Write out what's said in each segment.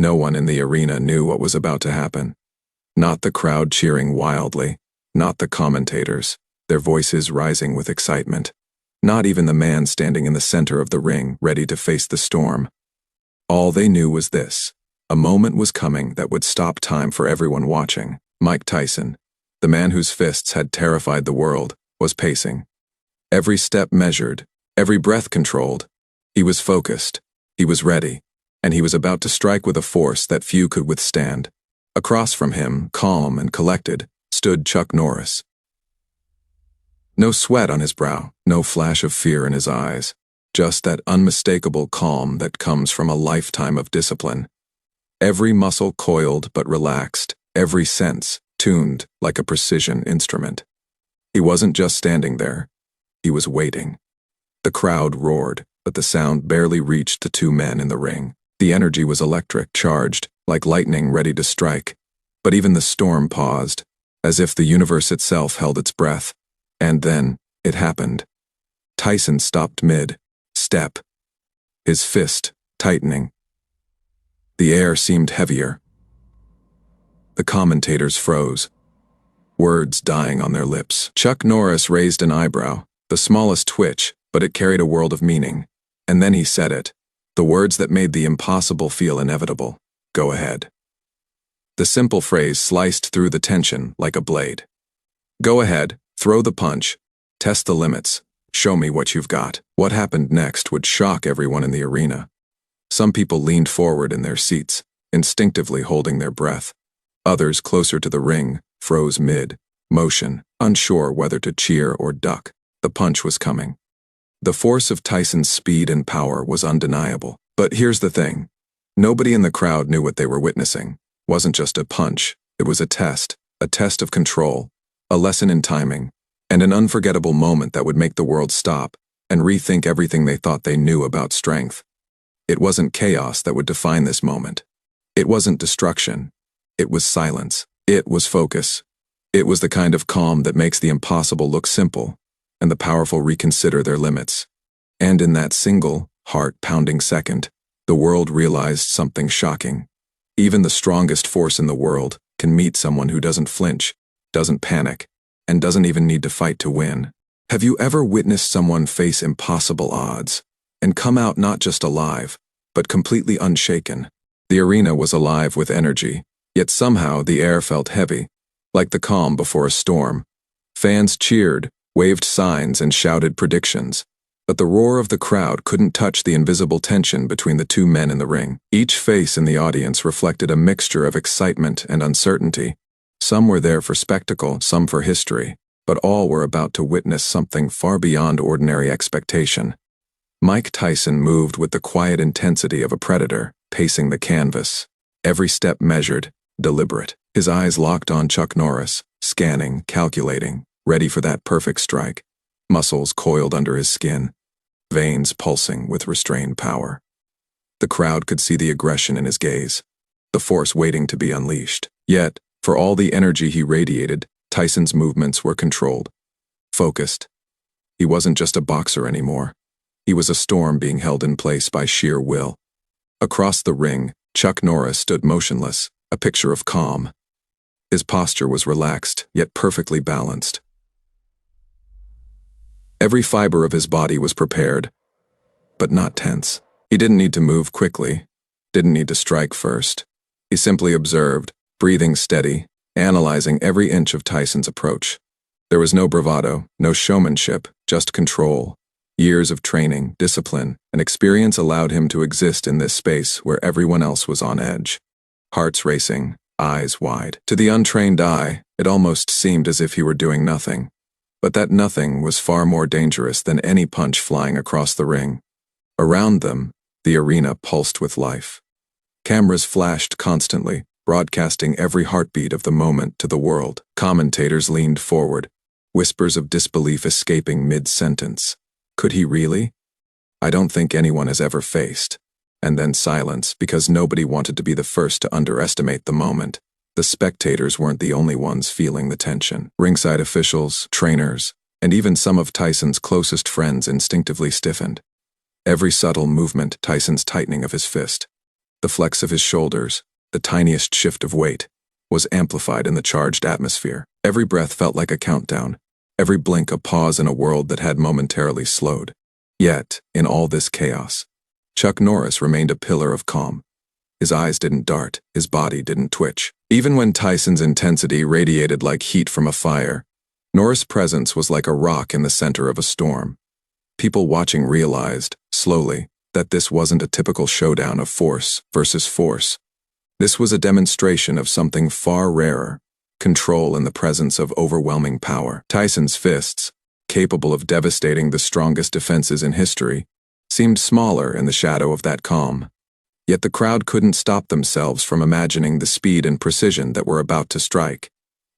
No one in the arena knew what was about to happen. Not the crowd cheering wildly, not the commentators, their voices rising with excitement. Not even the man standing in the center of the ring, ready to face the storm. All they knew was this: a moment was coming that would stop time for everyone watching. Mike Tyson, the man whose fists had terrified the world, was pacing. Every step measured, every breath controlled. He was focused, he was ready, and he was about to strike with a force that few could withstand. Across from him, calm and collected, stood Chuck Norris. No sweat on his brow, no flash of fear in his eyes, just that unmistakable calm that comes from a lifetime of discipline. Every muscle coiled but relaxed, every sense tuned like a precision instrument. He wasn't just standing there, he was waiting. The crowd roared, but the sound barely reached the two men in the ring. The energy was electric, charged, like lightning ready to strike. But even the storm paused, as if the universe itself held its breath. And then, it happened. Tyson stopped mid-step, his fist tightening. The air seemed heavier. The commentators froze, words dying on their lips. Chuck Norris raised an eyebrow, the smallest twitch, but it carried a world of meaning. And then he said it, the words that made the impossible feel inevitable. Go ahead. The simple phrase sliced through the tension like a blade. Go ahead, throw the punch, test the limits, show me what you've got. What happened next would shock everyone in the arena. Some people leaned forward in their seats, instinctively holding their breath. Others, closer to the ring, froze mid-motion, unsure whether to cheer or duck. The punch was coming. The force of Tyson's speed and power was undeniable. But here's the thing. Nobody in the crowd knew what they were witnessing. It wasn't just a punch, it was a test of control, a lesson in timing, and an unforgettable moment that would make the world stop and rethink everything they thought they knew about strength. It wasn't chaos that would define this moment. It wasn't destruction. It was silence. It was focus. It was the kind of calm that makes the impossible look simple, and the powerful reconsider their limits. And in that single, heart-pounding second, the world realized something shocking. Even the strongest force in the world can meet someone who doesn't flinch, doesn't panic, and doesn't even need to fight to win. Have you ever witnessed someone face impossible odds and come out not just alive, but completely unshaken? The arena was alive with energy, yet somehow the air felt heavy, like the calm before a storm. Fans cheered, waved signs, and shouted predictions. But the roar of the crowd couldn't touch the invisible tension between the two men in the ring. Each face in the audience reflected a mixture of excitement and uncertainty. Some were there for spectacle, some for history, but all were about to witness something far beyond ordinary expectation. Mike Tyson moved with the quiet intensity of a predator, pacing the canvas. Every step measured, deliberate. His eyes locked on Chuck Norris, scanning, calculating, ready for that perfect strike. Muscles coiled under his skin, veins pulsing with restrained power. The crowd could see the aggression in his gaze, the force waiting to be unleashed. Yet, for all the energy he radiated, Tyson's movements were controlled, focused. He wasn't just a boxer anymore. He was a storm being held in place by sheer will. Across the ring, Chuck Norris stood motionless, a picture of calm. His posture was relaxed, yet perfectly balanced. Every fiber of his body was prepared, but not tense. He didn't need to move quickly, didn't need to strike first. He simply observed, breathing steady, analyzing every inch of Tyson's approach. There was no bravado, no showmanship, just control. Years of training, discipline, and experience allowed him to exist in this space where everyone else was on edge. Hearts racing, eyes wide. To the untrained eye, it almost seemed as if he were doing nothing. But that nothing was far more dangerous than any punch flying across the ring. Around them, the arena pulsed with life. Cameras flashed constantly, broadcasting every heartbeat of the moment to the world. Commentators leaned forward, whispers of disbelief escaping mid-sentence. Could he really? I don't think anyone has ever faced. And then silence, because nobody wanted to be the first to underestimate the moment. The spectators weren't the only ones feeling the tension. Ringside officials, trainers, and even some of Tyson's closest friends instinctively stiffened. Every subtle movement, Tyson's tightening of his fist. The flex of his shoulders, the tiniest shift of weight, was amplified in the charged atmosphere. Every breath felt like a countdown, every blink a pause in a world that had momentarily slowed. Yet, in all this chaos, Chuck Norris remained a pillar of calm. His eyes didn't dart, his body didn't twitch. Even when Tyson's intensity radiated like heat from a fire, Norris' presence was like a rock in the center of a storm. People watching realized, slowly, that this wasn't a typical showdown of force versus force. This was a demonstration of something far rarer, control in the presence of overwhelming power. Tyson's fists, capable of devastating the strongest defenses in history, seemed smaller in the shadow of that calm. Yet the crowd couldn't stop themselves from imagining the speed and precision that were about to strike.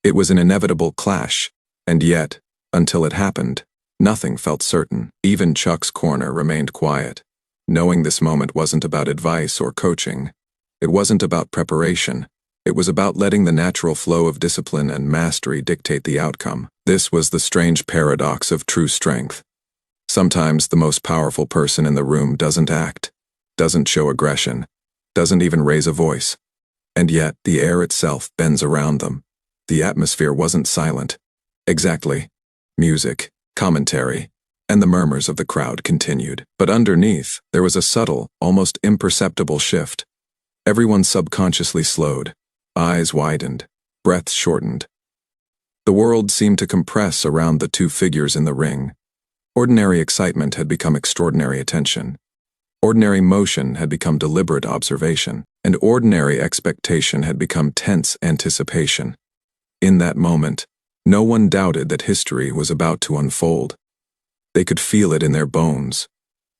It was an inevitable clash, and yet, until it happened, nothing felt certain. Even Chuck's corner remained quiet, knowing this moment wasn't about advice or coaching. It wasn't about preparation. It was about letting the natural flow of discipline and mastery dictate the outcome. This was the strange paradox of true strength. Sometimes the most powerful person in the room doesn't act, doesn't show aggression, doesn't even raise a voice. And yet, the air itself bends around them. The atmosphere wasn't silent. Exactly. Music, commentary, and the murmurs of the crowd continued. But underneath, there was a subtle, almost imperceptible shift. Everyone subconsciously slowed. Eyes widened, breaths shortened. The world seemed to compress around the two figures in the ring. Ordinary excitement had become extraordinary attention. Ordinary motion had become deliberate observation, and ordinary expectation had become tense anticipation. In that moment, no one doubted that history was about to unfold. They could feel it in their bones,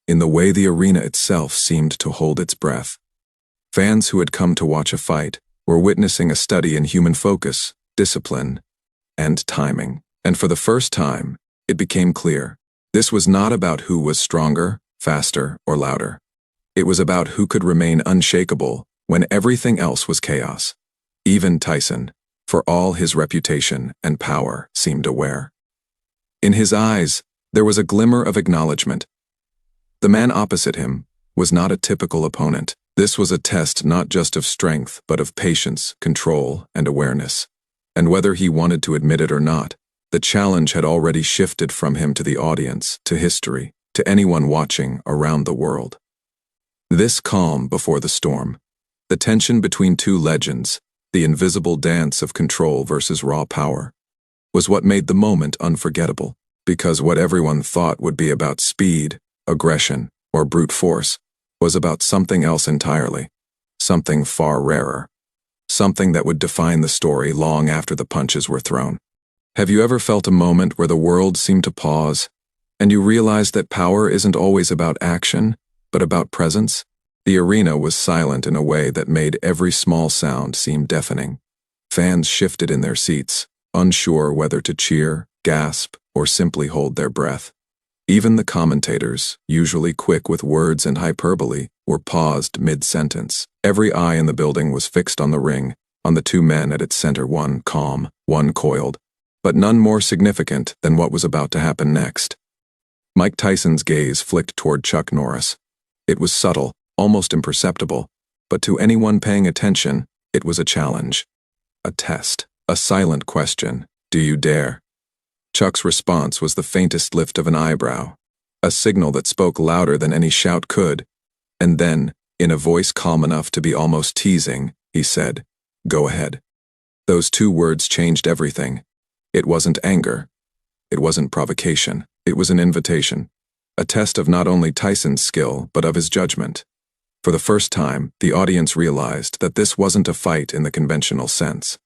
in the way the arena itself seemed to hold its breath. Fans who had come to watch a fight were witnessing a study in human focus, discipline, and timing. And for the first time, it became clear. This was not about who was stronger, faster, or louder. It was about who could remain unshakable when everything else was chaos. Even Tyson, for all his reputation and power, seemed aware. In his eyes, there was a glimmer of acknowledgement. The man opposite him was not a typical opponent. This was a test not just of strength, but of patience, control, and awareness. And whether he wanted to admit it or not, the challenge had already shifted from him to the audience, to history, to anyone watching around the world. This calm before the storm, the tension between two legends, the invisible dance of control versus raw power, was what made the moment unforgettable, because what everyone thought would be about speed, aggression, or brute force was about something else entirely, something far rarer, something that would define the story long after the punches were thrown. Have you ever felt a moment where the world seemed to pause, and you realized that power isn't always about action, but about presence? The arena was silent in a way that made every small sound seem deafening. Fans shifted in their seats, unsure whether to cheer, gasp, or simply hold their breath. Even the commentators, usually quick with words and hyperbole, were paused mid-sentence. Every eye in the building was fixed on the ring, on the two men at its center, one calm, one coiled, but none more significant than what was about to happen next. Mike Tyson's gaze flicked toward Chuck Norris. It was subtle, almost imperceptible, but to anyone paying attention, it was a challenge. A test, a silent question. Do you dare? Chuck's response was the faintest lift of an eyebrow, a signal that spoke louder than any shout could, and then, in a voice calm enough to be almost teasing, he said, "Go ahead." Those two words changed everything. It wasn't anger. It wasn't provocation. It was an invitation, a test of not only Tyson's skill, but of his judgment. For the first time, the audience realized that this wasn't a fight in the conventional sense.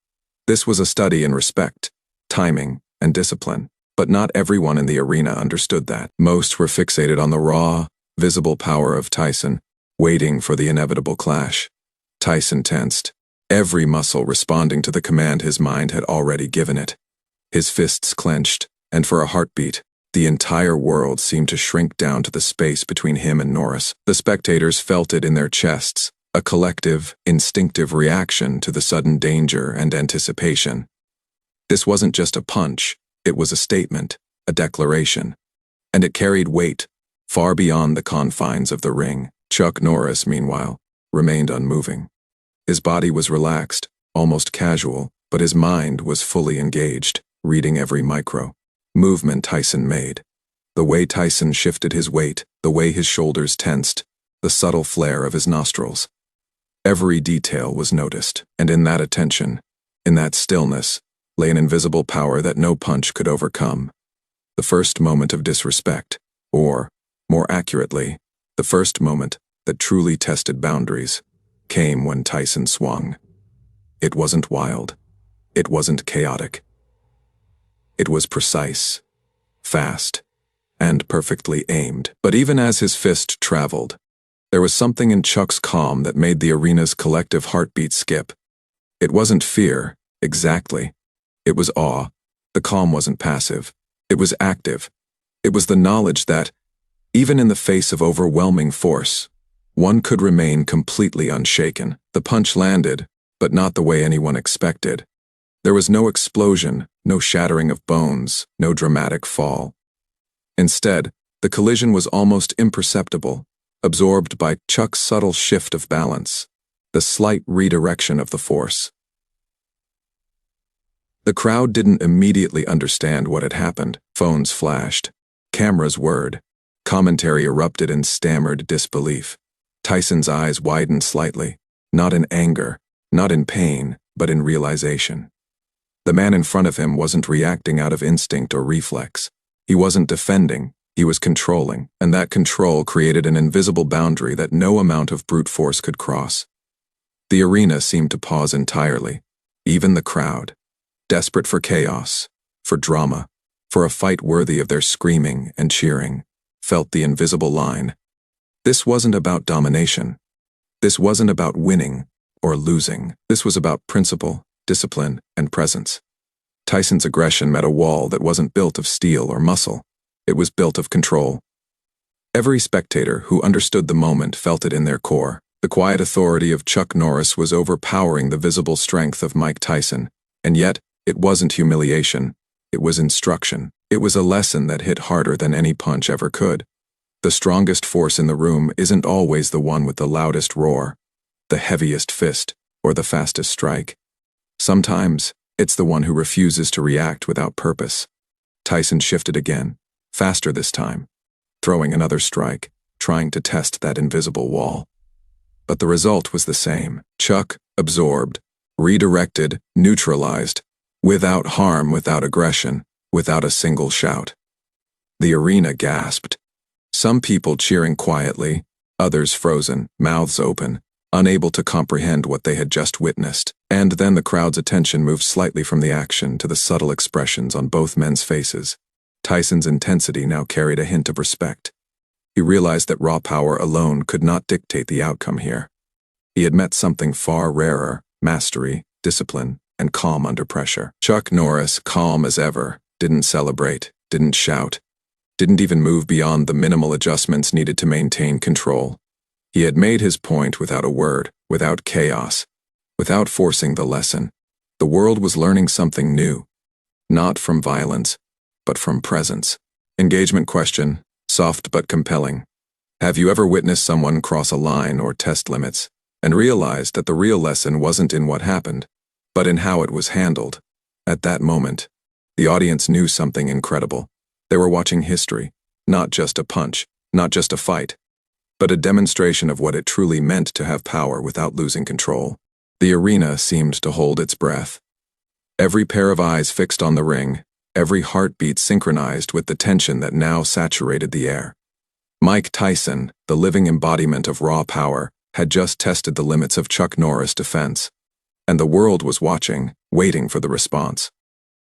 This was a study in respect, timing, and discipline. But not everyone in the arena understood that. Most were fixated on the raw, visible power of Tyson, waiting for the inevitable clash. Tyson tensed, every muscle responding to the command his mind had already given it. His fists clenched, and for a heartbeat, the entire world seemed to shrink down to the space between him and Norris. The spectators felt it in their chests, a collective, instinctive reaction to the sudden danger and anticipation. This wasn't just a punch, it was a statement, a declaration. And it carried weight, far beyond the confines of the ring. Chuck Norris, meanwhile, remained unmoving. His body was relaxed, almost casual, but his mind was fully engaged, reading every movement Tyson made. The way Tyson shifted his weight, the way his shoulders tensed, the subtle flare of his nostrils. Every detail was noticed, and in that attention, in that stillness, lay an invisible power that no punch could overcome. The first moment of disrespect, or, more accurately, the first moment that truly tested boundaries, came when Tyson swung. It wasn't wild. It wasn't chaotic. It was precise, fast, and perfectly aimed. But even as his fist traveled, there was something in Chuck's calm that made the arena's collective heartbeat skip. It wasn't fear, exactly. It was awe. The calm wasn't passive. It was active. It was the knowledge that, even in the face of overwhelming force, one could remain completely unshaken. The punch landed, but not the way anyone expected. There was no explosion, no shattering of bones, no dramatic fall. Instead, the collision was almost imperceptible, absorbed by Chuck's subtle shift of balance, the slight redirection of the force. The crowd didn't immediately understand what had happened. Phones flashed. Cameras whirred. Commentary erupted in stammered disbelief. Tyson's eyes widened slightly, not in anger, not in pain, but in realization. The man in front of him wasn't reacting out of instinct or reflex. He wasn't defending, he was controlling, and that control created an invisible boundary that no amount of brute force could cross. The arena seemed to pause entirely, even the crowd, desperate for chaos, for drama, for a fight worthy of their screaming and cheering, felt the invisible line. This wasn't about domination. This wasn't about winning or losing. This was about principle, discipline, and presence. Tyson's aggression met a wall that wasn't built of steel or muscle. It was built of control. Every spectator who understood the moment felt it in their core. The quiet authority of Chuck Norris was overpowering the visible strength of Mike Tyson, and yet it wasn't humiliation. It was instruction. It was a lesson that hit harder than any punch ever could. The strongest force in the room isn't always the one with the loudest roar, the heaviest fist, or the fastest strike. Sometimes, it's the one who refuses to react without purpose. Tyson shifted again, faster this time, throwing another strike, trying to test that invisible wall. But the result was the same. Chuck absorbed, redirected, neutralized, without harm, without aggression, without a single shout. The arena gasped. Some people cheering quietly, others frozen, mouths open, unable to comprehend what they had just witnessed. And then the crowd's attention moved slightly from the action to the subtle expressions on both men's faces. Tyson's intensity now carried a hint of respect. He realized that raw power alone could not dictate the outcome here. He had met something far rarer: mastery, discipline, and calm under pressure. Chuck Norris, calm as ever, didn't celebrate, didn't shout, didn't even move beyond the minimal adjustments needed to maintain control. He had made his point without a word, without chaos, without forcing the lesson. The world was learning something new, not from violence, but from presence. Engagement question, soft but compelling. Have you ever witnessed someone cross a line or test limits, and realized that the real lesson wasn't in what happened, but in how it was handled? At that moment, the audience knew something incredible. They were watching history, not just a punch, not just a fight, but a demonstration of what it truly meant to have power without losing control. The arena seemed to hold its breath. Every pair of eyes fixed on the ring, every heartbeat synchronized with the tension that now saturated the air. Mike Tyson, the living embodiment of raw power, had just tested the limits of Chuck Norris' defense, and the world was watching, waiting for the response.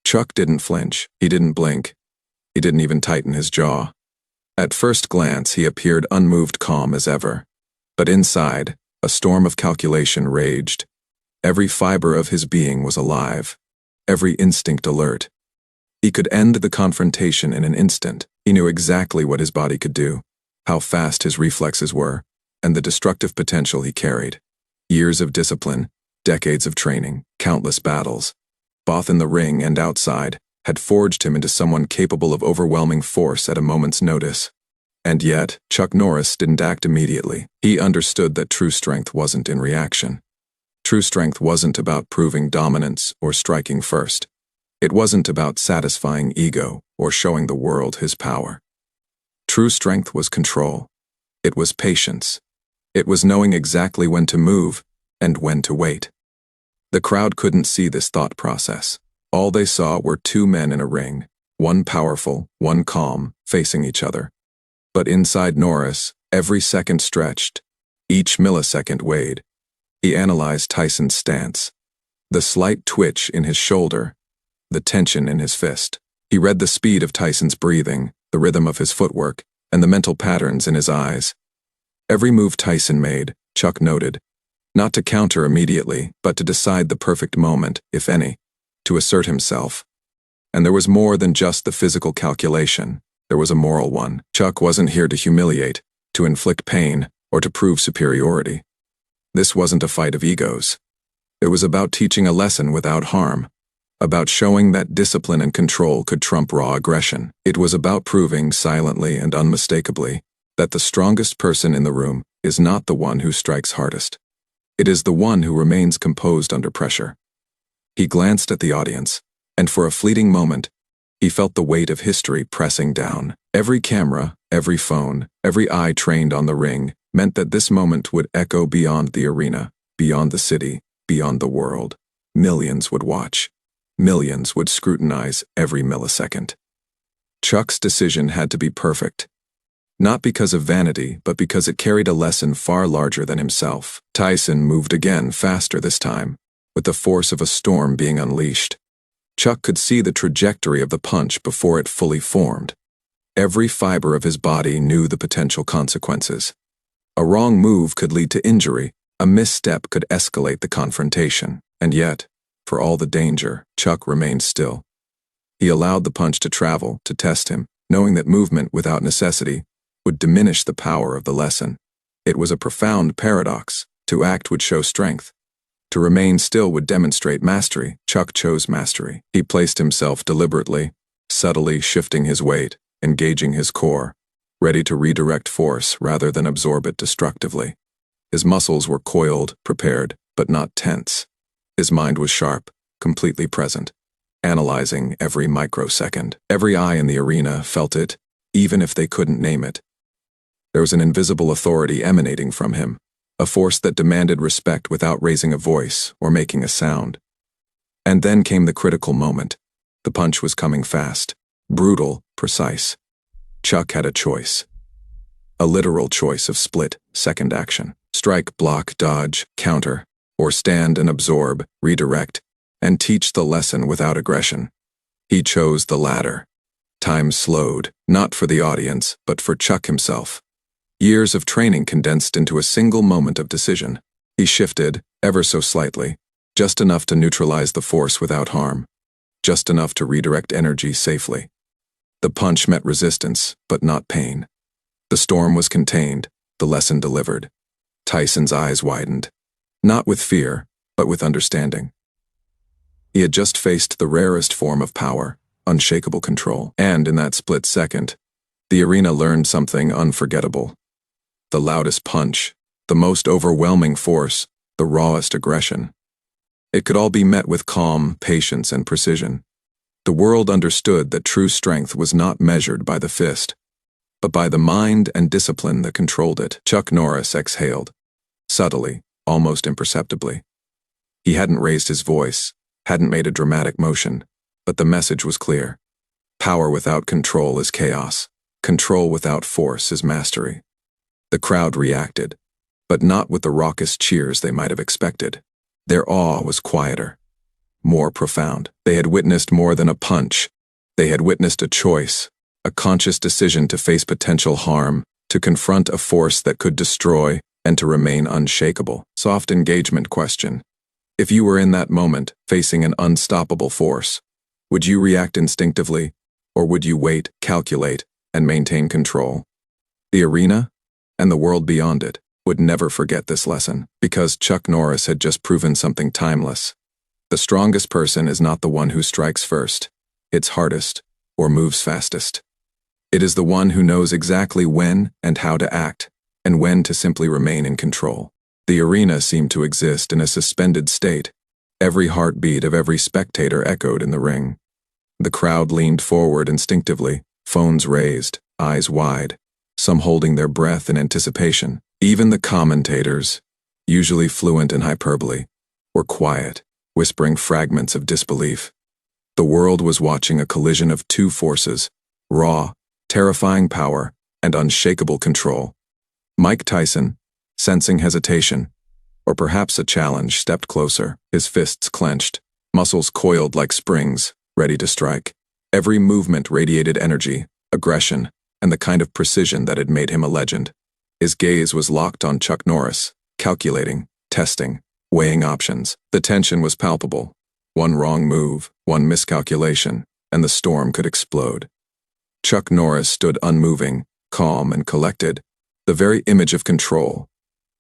Chuck didn't flinch, he didn't blink, he didn't even tighten his jaw. At first glance, he appeared unmoved, calm as ever. But inside, a storm of calculation raged. Every fiber of his being was alive, every instinct alert. He could end the confrontation in an instant. He knew exactly what his body could do, how fast his reflexes were, and the destructive potential he carried. Years of discipline, decades of training, countless battles, both in the ring and outside, had forged him into someone capable of overwhelming force at a moment's notice. And yet, Chuck Norris didn't act immediately. He understood that true strength wasn't in reaction. True strength wasn't about proving dominance or striking first. It wasn't about satisfying ego or showing the world his power. True strength was control. It was patience. It was knowing exactly when to move and when to wait. The crowd couldn't see this thought process. All they saw were two men in a ring, one powerful, one calm, facing each other. But inside Norris, every second stretched, each millisecond weighed. He analyzed Tyson's stance, the slight twitch in his shoulder, the tension in his fist. He read the speed of Tyson's breathing, the rhythm of his footwork, and the mental patterns in his eyes. Every move Tyson made, Chuck noted, not to counter immediately, but to decide the perfect moment, if any, to assert himself. And there was more than just the physical calculation. There was a moral one. Chuck wasn't here to humiliate, to inflict pain, or to prove superiority. This wasn't a fight of egos. It was about teaching a lesson without harm, about showing that discipline and control could trump raw aggression. It was about proving silently and unmistakably that the strongest person in the room is not the one who strikes hardest. It is the one who remains composed under pressure. He glanced at the audience, and for a fleeting moment, he felt the weight of history pressing down. Every camera, every phone, every eye trained on the ring meant that this moment would echo beyond the arena, beyond the city, beyond the world. Millions would watch. Millions would scrutinize every millisecond. Chuck's decision had to be perfect. Not because of vanity, but because it carried a lesson far larger than himself. Tyson moved again, faster this time, with the force of a storm being unleashed. Chuck could see the trajectory of the punch before it fully formed. Every fiber of his body knew the potential consequences. A wrong move could lead to injury, a misstep could escalate the confrontation. And yet, for all the danger, Chuck remained still. He allowed the punch to travel, to test him, knowing that movement without necessity would diminish the power of the lesson. It was a profound paradox. To act would show strength. To remain still would demonstrate mastery. Chuck chose mastery. He placed himself deliberately, subtly shifting his weight, engaging his core, ready to redirect force rather than absorb it destructively. His muscles were coiled, prepared, but not tense. His mind was sharp, completely present, analyzing every microsecond. Every eye in the arena felt it, even if they couldn't name it. There was an invisible authority emanating from him, a force that demanded respect without raising a voice or making a sound. And then came the critical moment. The punch was coming fast, brutal, precise. Chuck had a choice. A literal choice of split-second action. Strike, block, dodge, counter, or stand and absorb, redirect, and teach the lesson without aggression. He chose the latter. Time slowed, not for the audience, but for Chuck himself. Years of training condensed into a single moment of decision. He shifted, ever so slightly, just enough to neutralize the force without harm, just enough to redirect energy safely. The punch met resistance, but not pain. The storm was contained, the lesson delivered. Tyson's eyes widened, not with fear, but with understanding. He had just faced the rarest form of power, unshakable control, and in that split second, the arena learned something unforgettable. The loudest punch, the most overwhelming force, the rawest aggression. It could all be met with calm, patience, and precision. The world understood that true strength was not measured by the fist, but by the mind and discipline that controlled it. Chuck Norris exhaled, subtly, almost imperceptibly. He hadn't raised his voice, hadn't made a dramatic motion, but the message was clear. Power without control is chaos. Control without force is mastery. The crowd reacted, but not with the raucous cheers they might have expected. Their awe was quieter, more profound. They had witnessed more than a punch. They had witnessed a choice, a conscious decision to face potential harm, to confront a force that could destroy, and to remain unshakable. Soft engagement question. If you were in that moment, facing an unstoppable force, would you react instinctively, or would you wait, calculate, and maintain control? The arena, and the world beyond it, would never forget this lesson, because Chuck Norris had just proven something timeless. The strongest person is not the one who strikes first, hits hardest, or moves fastest. It is the one who knows exactly when and how to act, and when to simply remain in control. The arena seemed to exist in a suspended state. Every heartbeat of every spectator echoed in the ring. The crowd leaned forward instinctively, phones raised, eyes wide, some holding their breath in anticipation. Even the commentators, usually fluent in hyperbole, were quiet, whispering fragments of disbelief. The world was watching a collision of two forces, raw, terrifying power, and unshakable control. Mike Tyson, sensing hesitation, or perhaps a challenge, stepped closer, his fists clenched, muscles coiled like springs, ready to strike. Every movement radiated energy, aggression, and the kind of precision that had made him a legend. His gaze was locked on Chuck Norris, calculating, testing, weighing options. The tension was palpable. One wrong move, one miscalculation, and the storm could explode. Chuck Norris stood unmoving, calm and collected, the very image of control.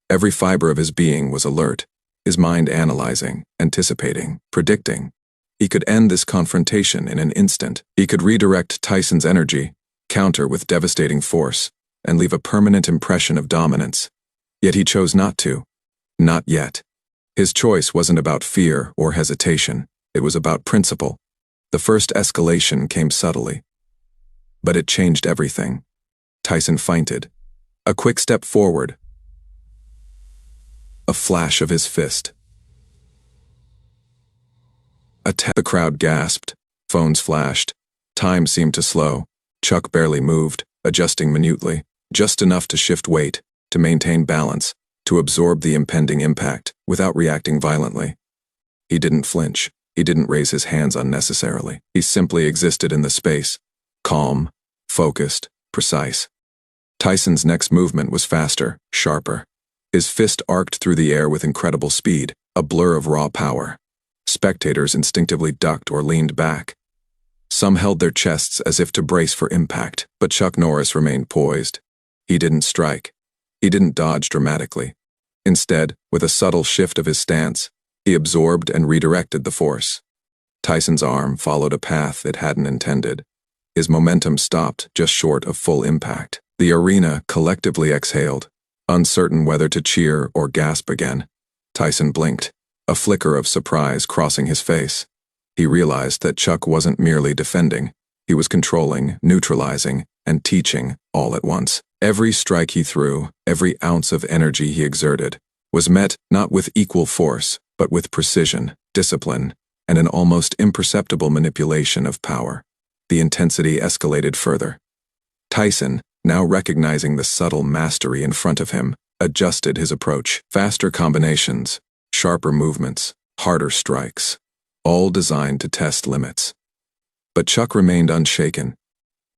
Every fiber of his being was alert, his mind analyzing, anticipating, predicting. He could end this confrontation in an instant. He could redirect Tyson's energy, counter with devastating force, and leave a permanent impression of dominance. Yet he chose not to. Not yet. His choice wasn't about fear or hesitation. It was about principle. The first escalation came subtly. But it changed everything. Tyson feinted. A quick step forward. A flash of his fist. The crowd gasped. Phones flashed. Time seemed to slow. Chuck barely moved, adjusting minutely, just enough to shift weight, to maintain balance, to absorb the impending impact, without reacting violently. He didn't flinch. He didn't raise his hands unnecessarily. He simply existed in the space, calm, focused, precise. Tyson's next movement was faster, sharper. His fist arced through the air with incredible speed, a blur of raw power. Spectators instinctively ducked or leaned back. Some held their chests as if to brace for impact, but Chuck Norris remained poised. He didn't strike. He didn't dodge dramatically. Instead, with a subtle shift of his stance, he absorbed and redirected the force. Tyson's arm followed a path it hadn't intended. His momentum stopped just short of full impact. The arena collectively exhaled, uncertain whether to cheer or gasp again. Tyson blinked, a flicker of surprise crossing his face. He realized that Chuck wasn't merely defending. He was controlling, neutralizing, and teaching all at once. Every strike he threw, every ounce of energy he exerted, was met not with equal force, but with precision, discipline, and an almost imperceptible manipulation of power. The intensity escalated further. Tyson, now recognizing the subtle mastery in front of him, adjusted his approach. Faster combinations, sharper movements, harder strikes, all designed to test limits. But Chuck remained unshaken.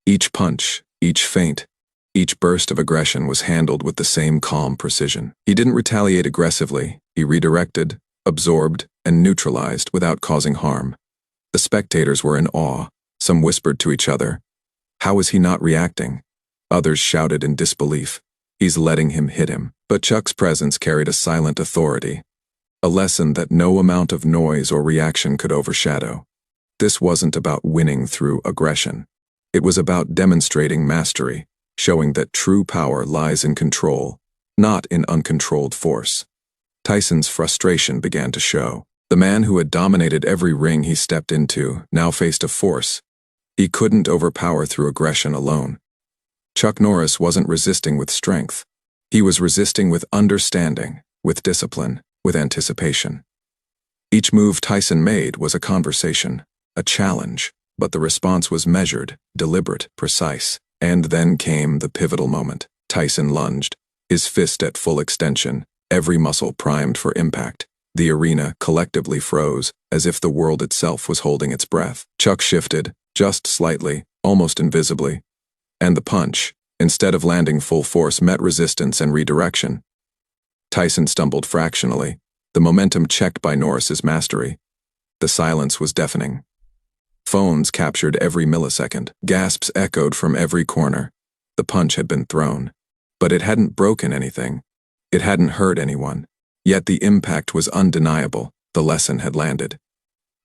Each punch, each feint, each burst of aggression was handled with the same calm precision. He didn't retaliate aggressively. He redirected, absorbed, and neutralized without causing harm. The spectators were in awe. Some whispered to each other, "How is he not reacting?" Others shouted in disbelief, "He's letting him hit him." But Chuck's presence carried a silent authority, a lesson that no amount of noise or reaction could overshadow. This wasn't about winning through aggression. It was about demonstrating mastery, showing that true power lies in control, not in uncontrolled force. Tyson's frustration began to show. The man who had dominated every ring he stepped into now faced a force he couldn't overpower through aggression alone. Chuck Norris wasn't resisting with strength. He was resisting with understanding, with discipline, with anticipation. Each move Tyson made was a conversation, a challenge, but the response was measured, deliberate, precise. And then came the pivotal moment. Tyson lunged, his fist at full extension, every muscle primed for impact. The arena collectively froze, as if the world itself was holding its breath. Chuck shifted, just slightly, almost invisibly. And the punch, instead of landing full force, met resistance and redirection. Tyson stumbled fractionally, the momentum checked by Norris's mastery. The silence was deafening. Phones captured every millisecond. Gasps echoed from every corner. The punch had been thrown. But it hadn't broken anything. It hadn't hurt anyone. Yet the impact was undeniable. The lesson had landed.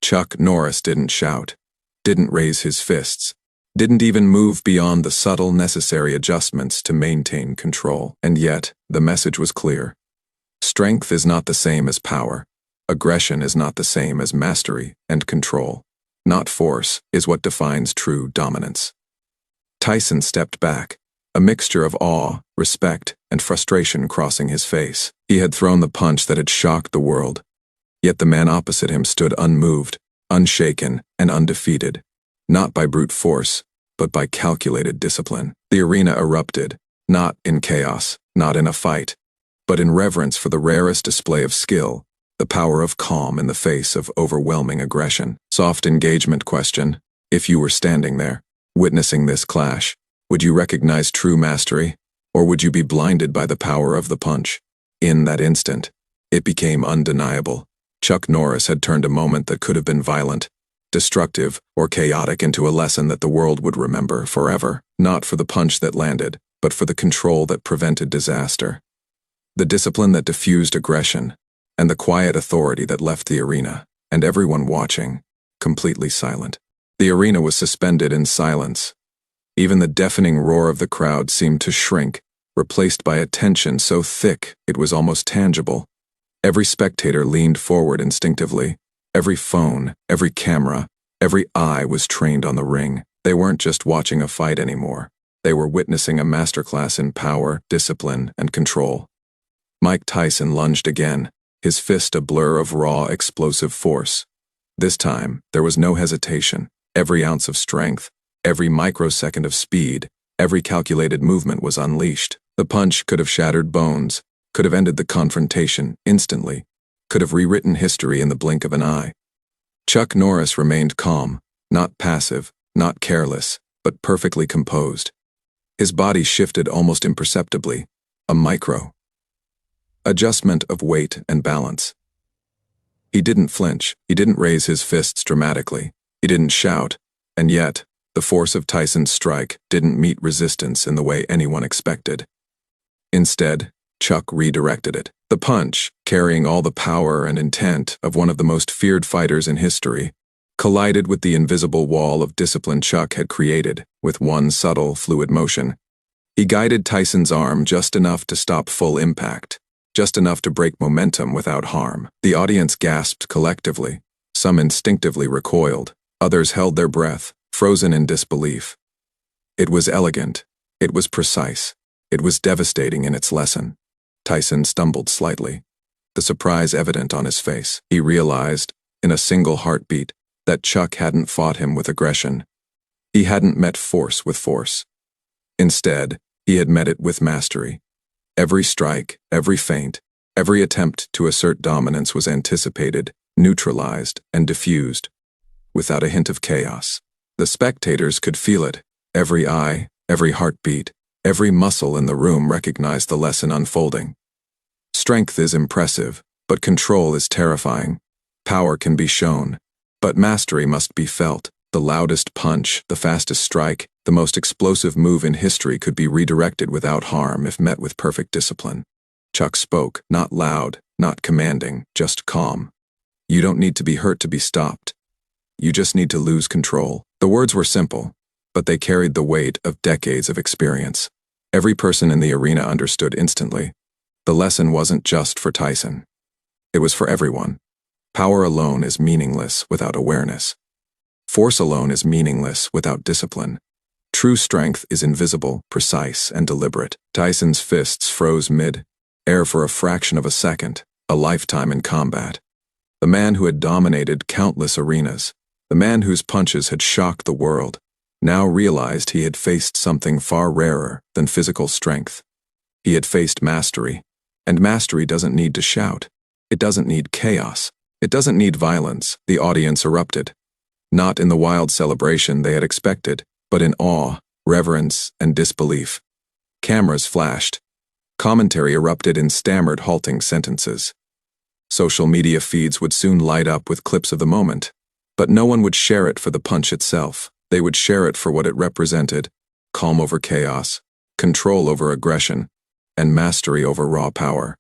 Chuck Norris didn't shout, didn't raise his fists. didn't even move beyond the subtle, necessary adjustments to maintain control. And yet, the message was clear. Strength is not the same as power. Aggression is not the same as mastery and control. Not force is what defines true dominance. Tyson stepped back, a mixture of awe, respect, and frustration crossing his face. He had thrown the punch that had shocked the world. Yet the man opposite him stood unmoved, unshaken, and undefeated, not by brute force, but by calculated discipline. The arena erupted, not in chaos, not in a fight, but in reverence for the rarest display of skill, the power of calm in the face of overwhelming aggression. Soft engagement question: if you were standing there, witnessing this clash, would you recognize true mastery, or would you be blinded by the power of the punch? In that instant, it became undeniable. Chuck Norris had turned a moment that could have been violent, destructive, or chaotic into a lesson that the world would remember forever, not for the punch that landed, but for the control that prevented disaster. The discipline that diffused aggression, and the quiet authority that left the arena, and everyone watching, completely silent. The arena was suspended in silence. Even the deafening roar of the crowd seemed to shrink, replaced by a tension so thick it was almost tangible. Every spectator leaned forward instinctively. Every phone, every camera, every eye was trained on the ring. They weren't just watching a fight anymore. They were witnessing a masterclass in power, discipline, and control. Mike Tyson lunged again, his fist a blur of raw, explosive force. This time, there was no hesitation. Every ounce of strength, every microsecond of speed, every calculated movement was unleashed. The punch could have shattered bones, could have ended the confrontation instantly, could have rewritten history in the blink of an eye. Chuck Norris remained calm, not passive, not careless, but perfectly composed. His body shifted almost imperceptibly, a micro adjustment of weight and balance. He didn't flinch, he didn't raise his fists dramatically, he didn't shout, and yet, the force of Tyson's strike didn't meet resistance in the way anyone expected. Instead, Chuck redirected it. The punch, carrying all the power and intent of one of the most feared fighters in history, collided with the invisible wall of discipline Chuck had created with one subtle, fluid motion. He guided Tyson's arm just enough to stop full impact, just enough to break momentum without harm. The audience gasped collectively. Some instinctively recoiled. Others held their breath, frozen in disbelief. It was elegant. It was precise. It was devastating in its lesson. Tyson stumbled slightly, the surprise evident on his face. He realized, in a single heartbeat, that Chuck hadn't fought him with aggression. He hadn't met force with force. Instead, he had met it with mastery. Every strike, every feint, every attempt to assert dominance was anticipated, neutralized, and diffused, without a hint of chaos. The spectators could feel it. Every eye, every heartbeat, every muscle in the room recognized the lesson unfolding. Strength is impressive, but control is terrifying. Power can be shown, but mastery must be felt. The loudest punch, the fastest strike, the most explosive move in history could be redirected without harm if met with perfect discipline. Chuck spoke, not loud, not commanding, just calm. You don't need to be hurt to be stopped. You just need to lose control. The words were simple, but they carried the weight of decades of experience. Every person in the arena understood instantly. The lesson wasn't just for Tyson. It was for everyone. Power alone is meaningless without awareness. Force alone is meaningless without discipline. True strength is invisible, precise, and deliberate. Tyson's fists froze mid-air for a fraction of a second, a lifetime in combat. The man who had dominated countless arenas, the man whose punches had shocked the world, now realized he had faced something far rarer than physical strength. He had faced mastery, and mastery doesn't need to shout. It doesn't need chaos. It doesn't need violence. The audience erupted. Not in the wild celebration they had expected, but in awe, reverence, and disbelief. Cameras flashed. Commentary erupted in stammered, halting sentences. Social media feeds would soon light up with clips of the moment, but no one would share it for the punch itself. They would share it for what it represented: calm over chaos, control over aggression, and mastery over raw power.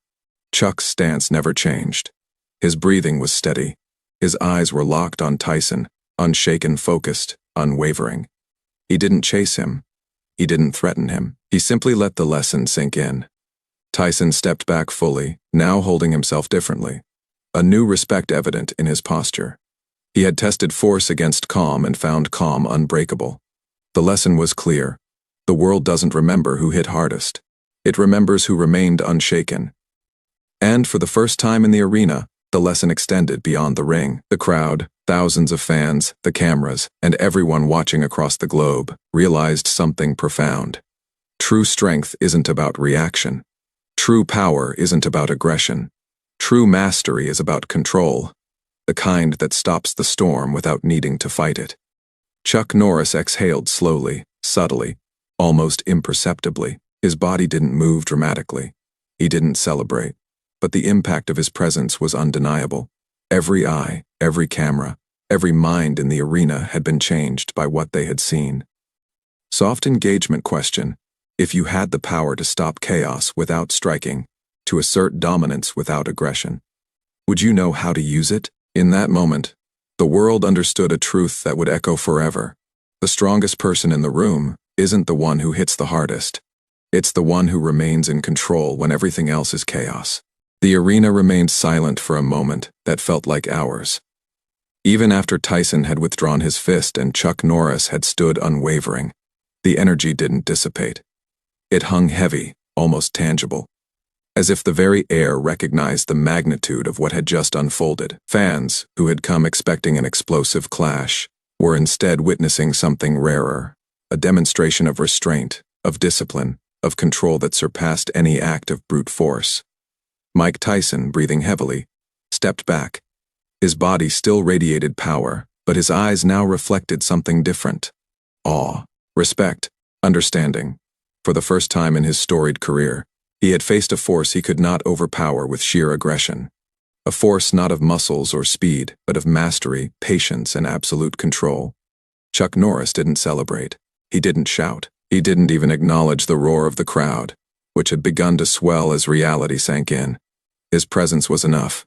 Chuck's stance never changed. His breathing was steady. His eyes were locked on Tyson, unshaken, focused, unwavering. He didn't chase him. He didn't threaten him. He simply let the lesson sink in. Tyson stepped back fully, now holding himself differently. A new respect evident in his posture. He had tested force against calm and found calm unbreakable. The lesson was clear. The world doesn't remember who hit hardest. It remembers who remained unshaken. And for the first time in the arena, the lesson extended beyond the ring. The crowd, thousands of fans, the cameras, and everyone watching across the globe realized something profound. True strength isn't about reaction. True power isn't about aggression. True mastery is about control, the kind that stops the storm without needing to fight it. Chuck Norris exhaled slowly, subtly, almost imperceptibly. His body didn't move dramatically. He didn't celebrate. But the impact of his presence was undeniable. Every eye, every camera, every mind in the arena had been changed by what they had seen. Soft engagement question: if you had the power to stop chaos without striking, to assert dominance without aggression, would you know how to use it? In that moment, the world understood a truth that would echo forever. The strongest person in the room isn't the one who hits the hardest. It's the one who remains in control when everything else is chaos. The arena remained silent for a moment that felt like hours. Even after Tyson had withdrawn his fist and Chuck Norris had stood unwavering, the energy didn't dissipate. It hung heavy, almost tangible, as if the very air recognized the magnitude of what had just unfolded. Fans, who had come expecting an explosive clash, were instead witnessing something rarer, a demonstration of restraint, of discipline, of control that surpassed any act of brute force. Mike Tyson, breathing heavily, stepped back. His body still radiated power, but his eyes now reflected something different. Awe, respect, understanding. For the first time in his storied career, he had faced a force he could not overpower with sheer aggression. A force not of muscles or speed, but of mastery, patience, and absolute control. Chuck Norris didn't celebrate. He didn't shout. He didn't even acknowledge the roar of the crowd, which had begun to swell as reality sank in. His presence was enough.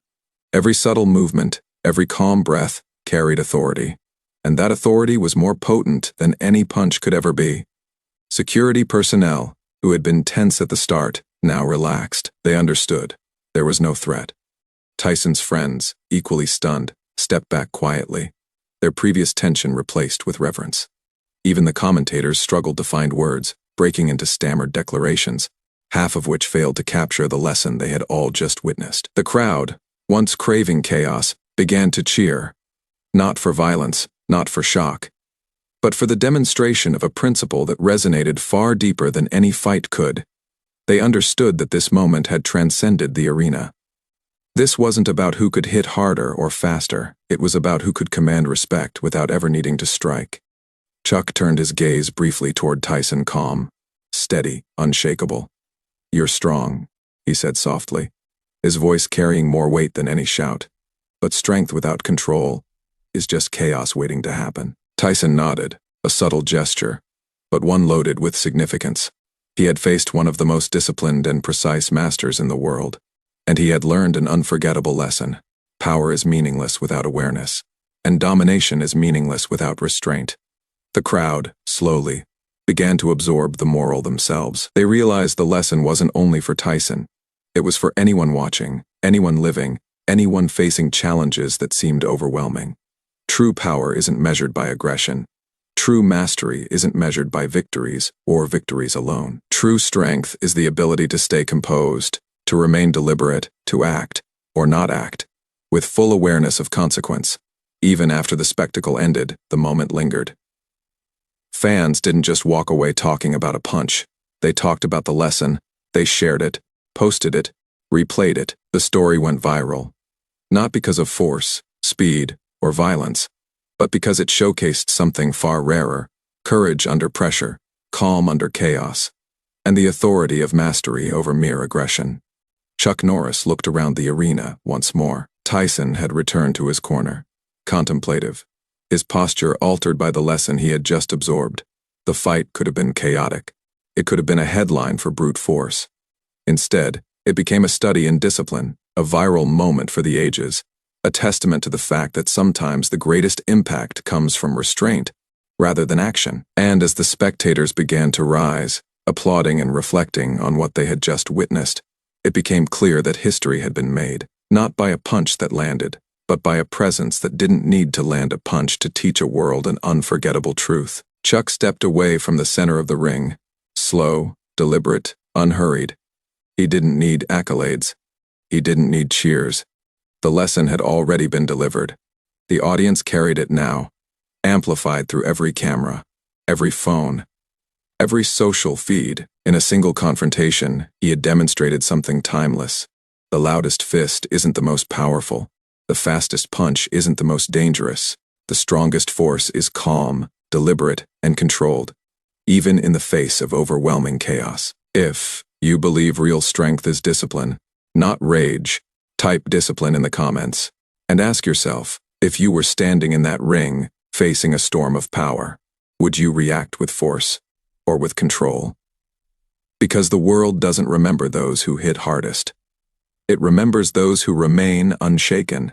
Every subtle movement, every calm breath, carried authority. And that authority was more potent than any punch could ever be. Security personnel, who had been tense at the start, now relaxed. They understood. There was no threat. Tyson's friends, equally stunned, stepped back quietly, their previous tension replaced with reverence. Even the commentators struggled to find words, breaking into stammered declarations, half of which failed to capture the lesson they had all just witnessed. The crowd, once craving chaos, began to cheer, not for violence, not for shock, but for the demonstration of a principle that resonated far deeper than any fight could. They understood that this moment had transcended the arena. This wasn't about who could hit harder or faster. It was about who could command respect without ever needing to strike. Chuck turned his gaze briefly toward Tyson, calm, steady, unshakable. "You're strong," he said softly, his voice carrying more weight than any shout. "But strength without control is just chaos waiting to happen." Tyson nodded, a subtle gesture, but one loaded with significance. He had faced one of the most disciplined and precise masters in the world, and he had learned an unforgettable lesson. Power is meaningless without awareness, and domination is meaningless without restraint. The crowd, slowly, began to absorb the moral themselves. They realized the lesson wasn't only for Tyson. It was for anyone watching, anyone living, anyone facing challenges that seemed overwhelming. True power isn't measured by aggression. True mastery isn't measured by victories or victories alone. True strength is the ability to stay composed, to remain deliberate, to act, or not act, with full awareness of consequence. Even after the spectacle ended, the moment lingered. Fans didn't just walk away talking about a punch. They talked about the lesson, they shared it, posted it, replayed it. The story went viral. Not because of force, speed, or violence, but because it showcased something far rarer: courage under pressure, calm under chaos, and the authority of mastery over mere aggression. Chuck Norris looked around the arena once more. Tyson had returned to his corner, contemplative, his posture altered by the lesson he had just absorbed. The fight could have been chaotic. It could have been a headline for brute force. Instead, it became a study in discipline, a viral moment for the ages, a testament to the fact that sometimes the greatest impact comes from restraint, rather than action. And as the spectators began to rise, applauding and reflecting on what they had just witnessed, it became clear that history had been made, not by a punch that landed, but by a presence that didn't need to land a punch to teach a world an unforgettable truth. Chuck stepped away from the center of the ring, slow, deliberate, unhurried. He didn't need accolades. He didn't need cheers. The lesson had already been delivered. The audience carried it now, amplified through every camera, every phone, every social feed. In a single confrontation, he had demonstrated something timeless. The loudest fist isn't the most powerful. The fastest punch isn't the most dangerous. The strongest force is calm, deliberate, and controlled, even in the face of overwhelming chaos. If you believe real strength is discipline, not rage, type discipline in the comments, and ask yourself, if you were standing in that ring, facing a storm of power, would you react with force or with control? Because the world doesn't remember those who hit hardest. It remembers those who remain unshaken,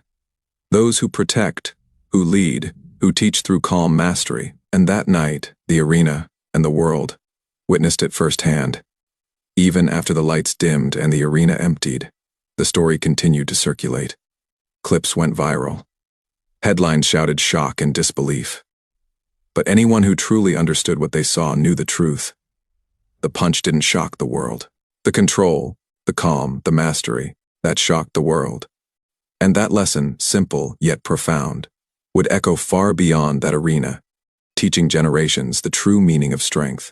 those who protect, who lead, who teach through calm mastery. And that night, the arena and the world witnessed it firsthand. Even after the lights dimmed and the arena emptied, the story continued to circulate. Clips went viral. Headlines shouted shock and disbelief. But anyone who truly understood what they saw knew the truth. The punch didn't shock the world. The control, the calm, the mastery, that shocked the world. And that lesson, simple yet profound, would echo far beyond that arena, teaching generations the true meaning of strength.